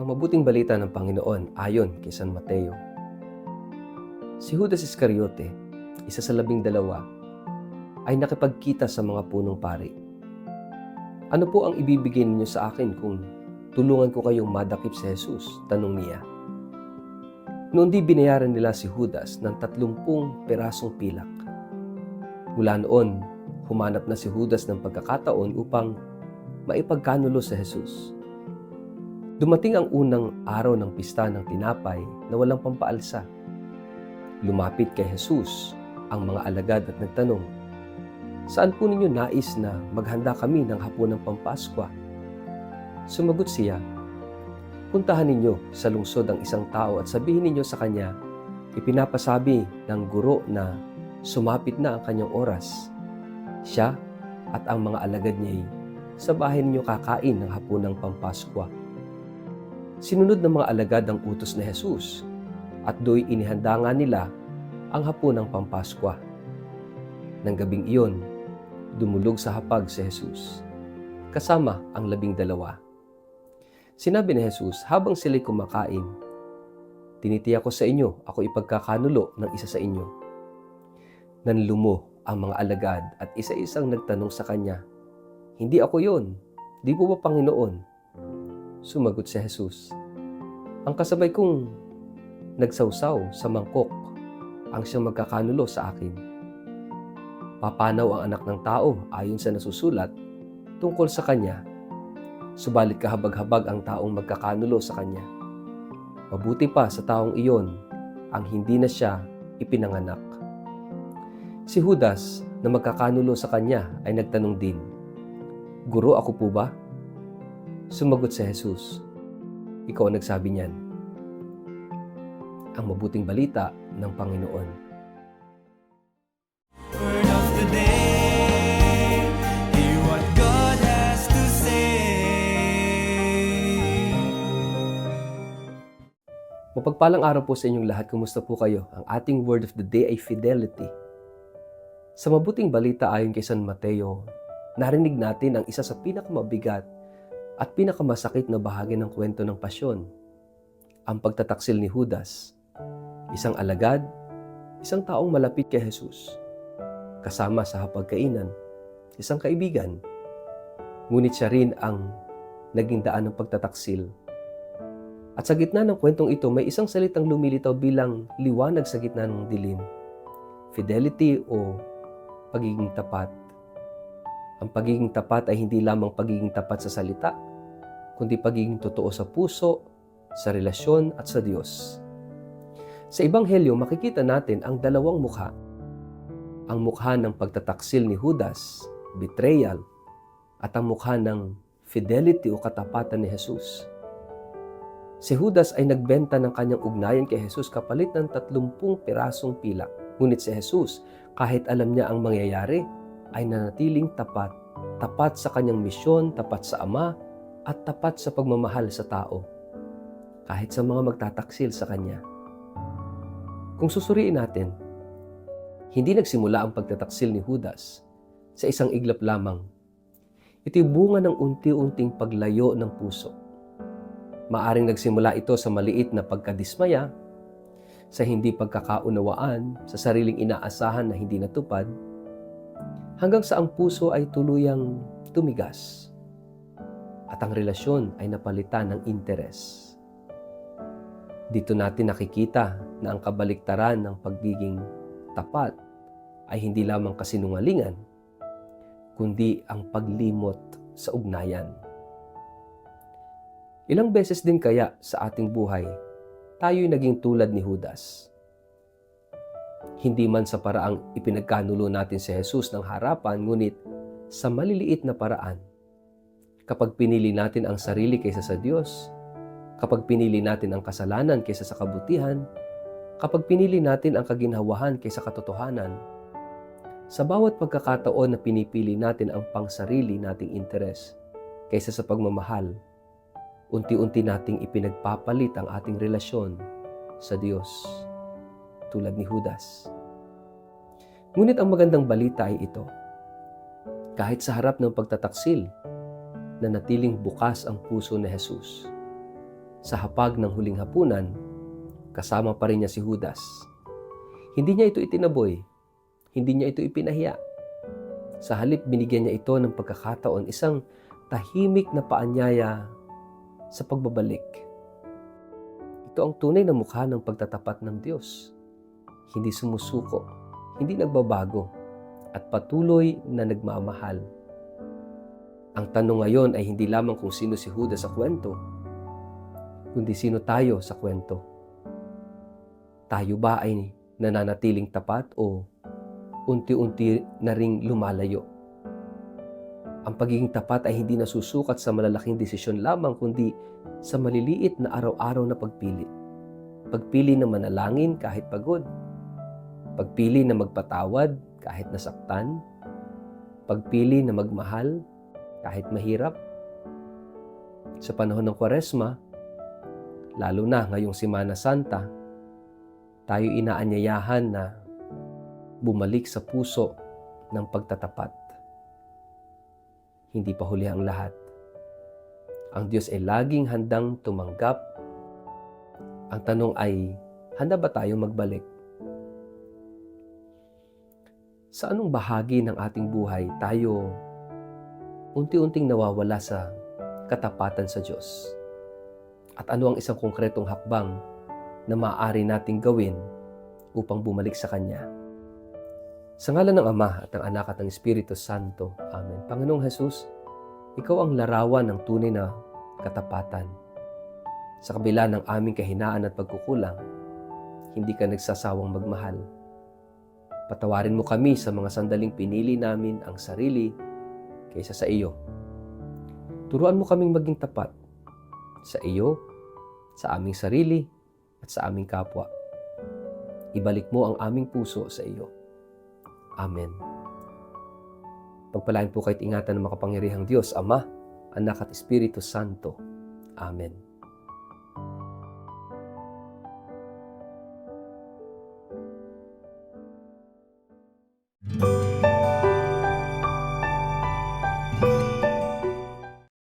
Ang mabuting balita ng Panginoon ayon kay San Mateo. Si Judas Iscariote, isa sa 12, ay nakipagkita sa mga punong pari. Ano po ang ibibigay ninyo sa akin kung tulungan ko kayong madakip si Jesus? Tanong niya. Noon di binayaran nila si Judas ng 30 pirasong pilak. Mula noon, humanap na si Judas ng pagkakataon upang maipagkanulo si Jesus. Dumating ang unang araw ng pista ng tinapay na walang pampaalsa. Lumapit kay Jesus ang mga alagad at nagtanong, "Saan po ninyo nais na maghanda kami ng hapunang Pampaskwa?" Sumagot siya, "Puntahan ninyo sa lungsod ang isang tao at sabihin ninyo sa kanya, ipinapasabi ng guro na sumapit na ang kanyang oras. Siya at ang mga alagad niya'y sa bahay ninyo kakain ng hapunang Pampaskwa." Sinunod ng mga alagad ang utos ni Jesus at do'y inihanda nga nila ang hapunang Pampaskwa. Nang gabing iyon, dumulog sa hapag si Jesus, kasama ang 12. Sinabi ni Jesus habang sila'y kumakain, "Tinitiyak ko sa inyo, ako ipagkakanulo ng isa sa inyo." Nanlumo ang mga alagad at isa-isang nagtanong sa kanya, "Hindi ako yon, di po ba Panginoon?" Sumagot si Jesus, "Ang kasabay kong nagsawsaw sa mangkok ang siyang magkakanulo sa akin. Papanaw ang anak ng tao ayon sa nasusulat tungkol sa kanya, subalit kahabag-habag ang taong magkakanulo sa kanya. Mabuti pa sa taong iyon ang hindi na siya ipinanganak." Si Judas na magkakanulo sa kanya ay nagtanong din, "Guro, ako po ba?" Sumagot si Jesus, "Ikaw ang nagsabi niyan." Ang mabuting balita ng Panginoon. Word of the day, hear what God has to say. Mapagpalang araw po sa inyong lahat. Kumusta po kayo? Ang ating word of the day ay fidelity. Sa mabuting balita ayon kay San Mateo, narinig natin ang isa sa pinakamabigat at pinakamasakit na bahagi ng kwento ng pasyon, ang pagtataksil ni Judas, isang alagad, isang taong malapit kay Jesus, kasama sa hapagkainan, isang kaibigan. Ngunit siya rin ang naging daan ng pagtataksil. At sa gitna ng kwentong ito, may isang salitang lumilitaw bilang liwanag sa gitna ng dilim. Fidelity o pagiging tapat. Ang pagiging tapat ay hindi lamang pagiging tapat sa salita, kundi pagiging totoo sa puso, sa relasyon at sa Diyos. Sa Ebanghelyo, makikita natin ang dalawang mukha. Ang mukha ng pagtataksil ni Judas, betrayal, at ang mukha ng fidelity o katapatan ni Jesus. Si Judas ay nagbenta ng kanyang ugnayan kay Jesus kapalit ng 30 pirasong pilak. Ngunit si Jesus, kahit alam niya ang mangyayari, ay nanatiling tapat. Tapat sa kanyang misyon, tapat sa Ama, at tapat sa pagmamahal sa tao. Kahit sa mga magtataksil sa kanya. Kung susuriin natin, hindi nagsimula ang pagtataksil ni Judas sa isang iglap lamang. Ito'y bunga ng unti-unting paglayo ng puso. Maaring nagsimula ito sa maliit na pagkadismaya, sa hindi pagkakaunawaan, sa sariling inaasahan na hindi natupad, hanggang sa ang puso ay tuluyang tumigas at ang relasyon ay napalitan ng interes. Dito natin nakikita na ang kabaliktaran ng pagiging tapat ay hindi lamang kasinungalingan, kundi ang paglimot sa ugnayan. Ilang beses din kaya sa ating buhay, tayo'y naging tulad ni Judas. Hindi man sa paraang ipinagkanulo natin si Jesus ng harapan, ngunit sa maliliit na paraan. Kapag pinili natin ang sarili kaysa sa Diyos, kapag pinili natin ang kasalanan kaysa sa kabutihan, kapag pinili natin ang kaginhawahan kaysa katotohanan, sa bawat pagkakataon na pinipili natin ang pangsarili nating interes kaysa sa pagmamahal, unti-unti nating ipinagpapalit ang ating relasyon sa Diyos, tulad ni Judas. Ngunit ang magandang balita ay ito. Kahit sa harap ng pagtataksil, nanatiling bukas ang puso ni Jesus. Sa hapag ng huling hapunan, kasama pa rin niya si Judas. Hindi niya ito itinaboy, hindi niya ito ipinahiya. Sa halip, binigyan niya ito ng pagkakataon, isang tahimik na paanyaya sa pagbabalik. Ito ang tunay na mukha ng pagtatapat ng Diyos. Hindi sumusuko, hindi nagbabago, at patuloy na nagmamahal. Ang tanong ngayon ay hindi lamang kung sino si Judas sa kwento, kundi sino tayo sa kwento. Tayo ba ay nananatiling tapat o unti-unti na ring lumalayo? Ang pagiging tapat ay hindi nasusukat sa malalaking desisyon lamang, kundi sa maliliit na araw-araw na pagpili. Pagpili na manalangin kahit pagod. Pagpili na magpatawad kahit nasaktan. Pagpili na magmahal kahit mahirap. Sa panahon ng Kwaresma, lalo na ngayong Semana Santa, tayo inaanyayahan na bumalik sa puso ng pagtatapat. Hindi pa huli ang lahat. Ang Diyos ay laging handang tumanggap. Ang tanong ay, handa ba tayong magbalik? Sa anong bahagi ng ating buhay tayo unti-unting nawawala sa katapatan sa Diyos? At ano ang isang konkretong hakbang na maaari nating gawin upang bumalik sa Kanya? Sa ngalan ng Ama at ng Anak at ng Espiritu Santo. Amen. Panginoong Jesus, Ikaw ang larawan ng tunay na katapatan. Sa kabila ng aming kahinaan at pagkukulang, hindi ka nagsasawang magmahal. Patawarin mo kami sa mga sandaling pinili namin ang sarili kaysa sa iyo. Turuan mo kaming maging tapat sa iyo, sa aming sarili, at sa aming kapwa. Ibalik mo ang aming puso sa iyo. Amen. Pagpalain po kahit ingatan ng makapangyarihang Diyos, Ama, Anak at Espiritu Santo. Amen.